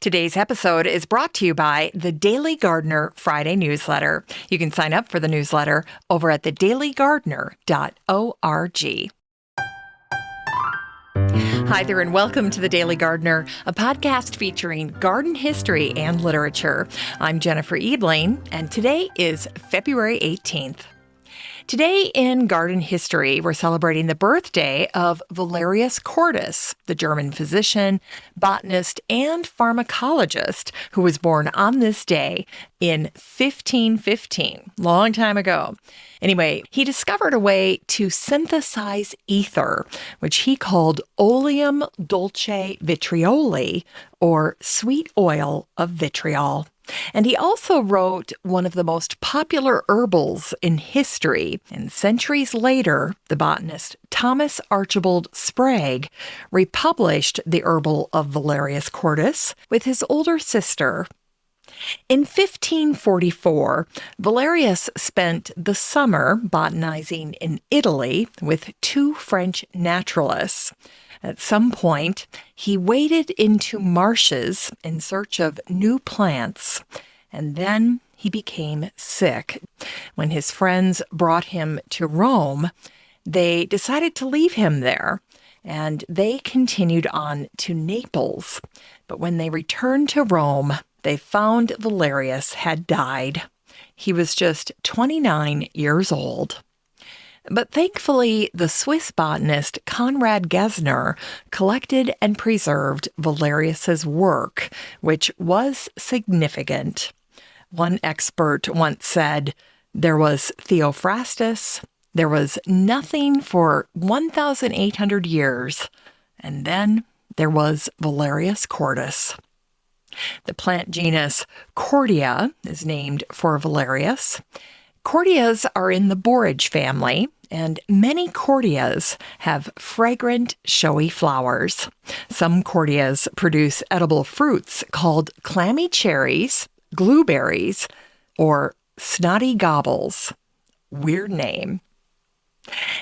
Today's episode is brought to you by the Daily Gardener Friday newsletter. You can sign up for the newsletter over at thedailygardener.org. Hi there, and welcome to The Daily Gardener, a podcast featuring garden history and literature. I'm Jennifer Ebling, and today is February 18th. Today in garden history, we're celebrating the birthday of Valerius Cordus, the German physician, botanist, and pharmacologist who was born on this day in 1515, long time ago. Anyway, he discovered a way to synthesize ether, which he called oleum dulce vitrioli, or sweet oil of vitriol. And he also wrote one of the most popular herbals in history. And centuries later, the botanist Thomas Archibald Sprague republished the herbal of Valerius Cordus with his older sister. In 1544, Valerius spent the summer botanizing in Italy with two French naturalists. At some point, he waded into marshes in search of new plants, and then he became sick. When his friends brought him to Rome, they decided to leave him there, and they continued on to Naples. But when they returned to Rome, they found Valerius had died. He was just 29 years old. But thankfully, the Swiss botanist Conrad Gesner collected and preserved Valerius's work, which was significant. One expert once said, "There was Theophrastus, there was nothing for 1,800 years, and then there was Valerius Cordus." The plant genus Cordia is named for Valerius. Cordias are in the borage family, and many cordias have fragrant, showy flowers. Some cordias produce edible fruits called clammy cherries, blueberries, or snotty gobbles. Weird name.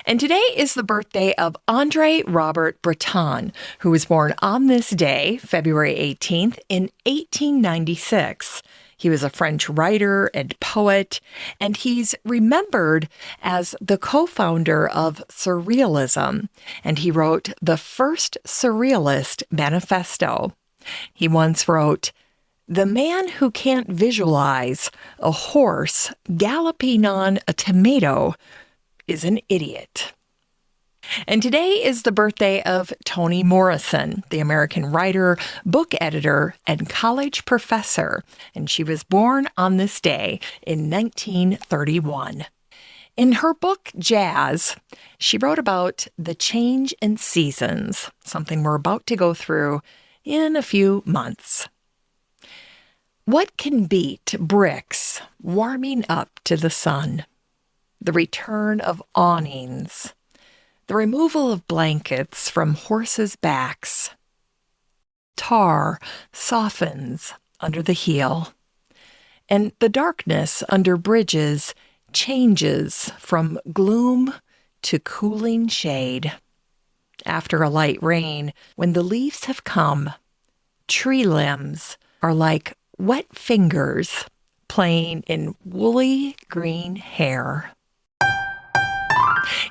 And today is the birthday of André Robert Breton, who was born on this day, February 18th, in 1896. He was a French writer and poet, and he's remembered as the co-founder of Surrealism, and he wrote the first Surrealist manifesto. He once wrote, "The man who can't visualize a horse galloping on a tomato is an idiot." And today is the birthday of Toni Morrison, the American writer, book editor, and college professor, and she was born on this day in 1931. In her book, Jazz, she wrote about the change in seasons, something we're about to go through in a few months. What can beat bricks warming up to the sun? The return of awnings, the removal of blankets from horses' backs. Tar softens under the heel, and the darkness under bridges changes from gloom to cooling shade. After a light rain, when the leaves have come, tree limbs are like wet fingers playing in woolly green hair.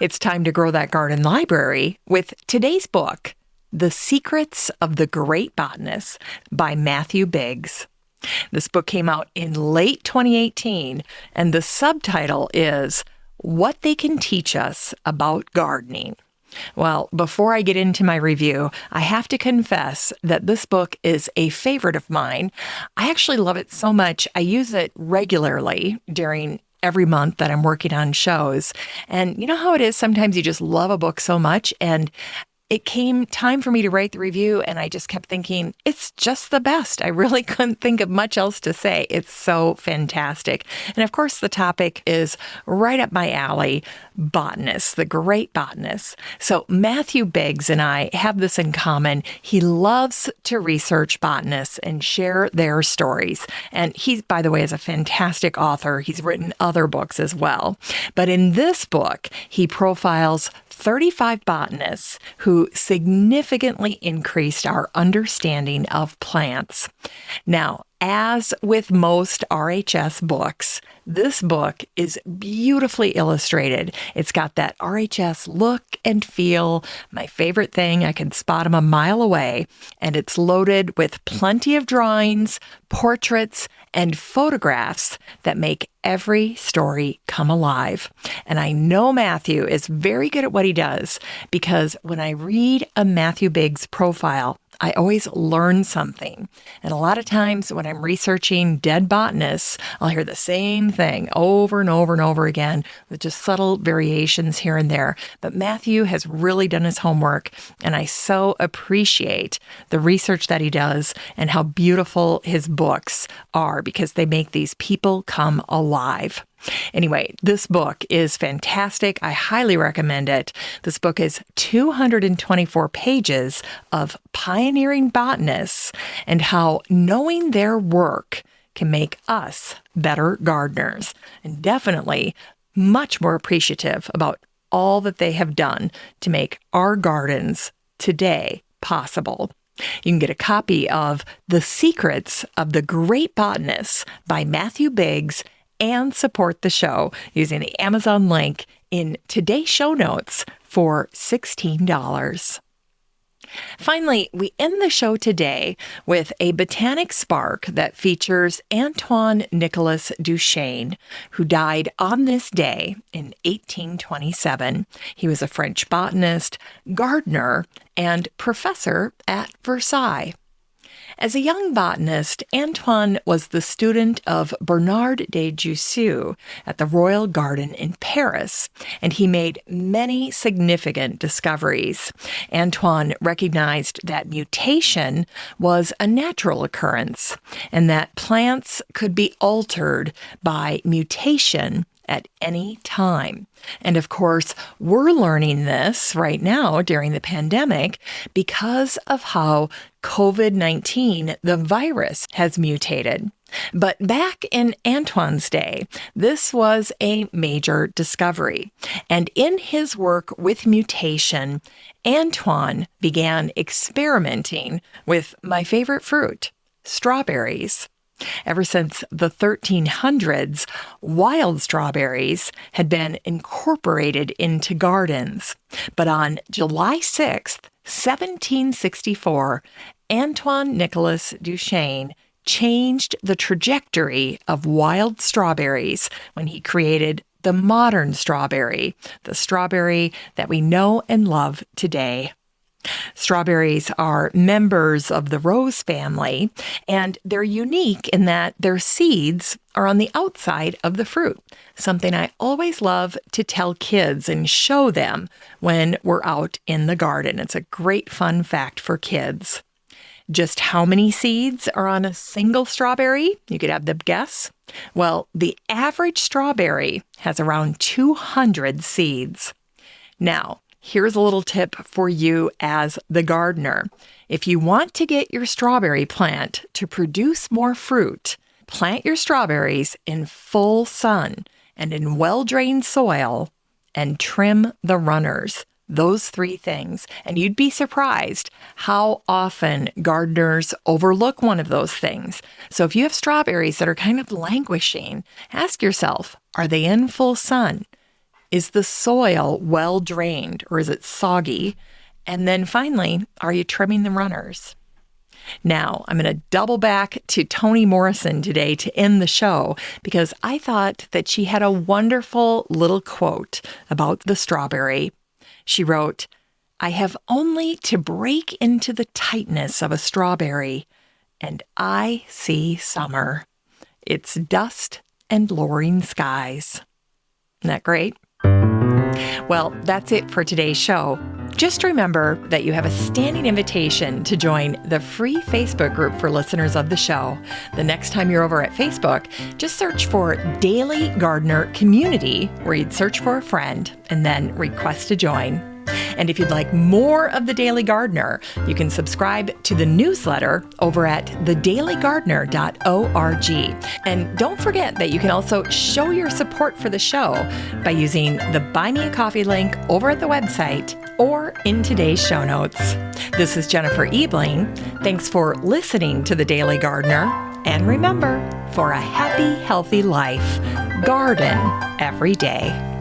It's time to grow that garden library with today's book, The Secrets of the Great Botanist by Matthew Biggs. This book came out in late 2018, and the subtitle is What They Can Teach Us About Gardening. Well, before I get into my review, I have to confess that this book is a favorite of mine. I actually love it so much, I use it regularly during every month that I'm working on shows. And you know how it is, sometimes you just love a book so much, and it came time for me to write the review, and I just kept thinking, it's just the best. I really couldn't think of much else to say. It's so fantastic. And of course, the topic is right up my alley, botanists, the great botanists. So Matthew Biggs and I have this in common. He loves to research botanists and share their stories. And he, by the way, is a fantastic author. He's written other books as well. But in this book, he profiles 35 botanists who significantly increased our understanding of plants. Now, as with most RHS books, this book is beautifully illustrated. It's got that RHS look and feel, my favorite thing. I can spot them a mile away. And it's loaded with plenty of drawings, portraits, and photographs that make every story come alive. And I know Matthew is very good at what he does, because when I read a Matthew Biggs profile, I always learn something. And a lot of times when I'm researching dead botanists, I'll hear the same thing over and over and over again with just subtle variations here and there. But Matthew has really done his homework, and I so appreciate the research that he does and how beautiful his books are, because they make these people come alive. Anyway, this book is fantastic. I highly recommend it. This book is 224 pages of pioneering botanists and how knowing their work can make us better gardeners, and definitely much more appreciative about all that they have done to make our gardens today possible. You can get a copy of The Secrets of the Great Botanists by Matthew Biggs and support the show using the Amazon link in today's show notes for $16. Finally, we end the show today with a botanic spark that features Antoine Nicolas Duchesne, who died on this day in 1827. He was a French botanist, gardener, and professor at Versailles. As a young botanist, Antoine was the student of Bernard de Jussieu at the Royal Garden in Paris, and he made many significant discoveries. Antoine recognized that mutation was a natural occurrence, and that plants could be altered by mutation at any time. And of course, we're learning this right now during the pandemic because of how COVID-19, the virus, has mutated. But back in Antoine's day, this was a major discovery. And in his work with mutation, Antoine began experimenting with my favorite fruit, strawberries. Ever since the 1300s, wild strawberries had been incorporated into gardens. But on July 6th, 1764, Antoine Nicolas Duchesne changed the trajectory of wild strawberries when he created the modern strawberry, the strawberry that we know and love today. Strawberries are members of the rose family, and they're unique in that their seeds are on the outside of the fruit, something I always love to tell kids and show them when we're out in the garden. It's a great fun fact for kids. Just how many seeds are on a single strawberry? You could have the guess. Well, the average strawberry has around 200 seeds. Now, here's a little tip for you as the gardener. If you want to get your strawberry plant to produce more fruit, plant your strawberries in full sun and in well-drained soil, and trim the runners. Those three things. And you'd be surprised how often gardeners overlook one of those things. So if you have strawberries that are kind of languishing, ask yourself, are they in full sun? Is the soil well drained, or is it soggy? And then finally, are you trimming the runners? Now, I'm going to double back to Toni Morrison today to end the show, because I thought that she had a wonderful little quote about the strawberry. She wrote, "I have only to break into the tightness of a strawberry, and I see summer. It's dust and lowering skies." Isn't that great? Well, that's it for today's show. Just remember that you have a standing invitation to join the free Facebook group for listeners of the show. The next time you're over at Facebook, just search for Daily Gardener Community, where you'd search for a friend and then request to join. And if you'd like more of The Daily Gardener, you can subscribe to the newsletter over at thedailygardener.org. And don't forget that you can also show your support for the show by using the Buy Me a Coffee link over at the website or in today's show notes. This is Jennifer Ebling. Thanks for listening to The Daily Gardener. And remember, for a happy, healthy life, garden every day.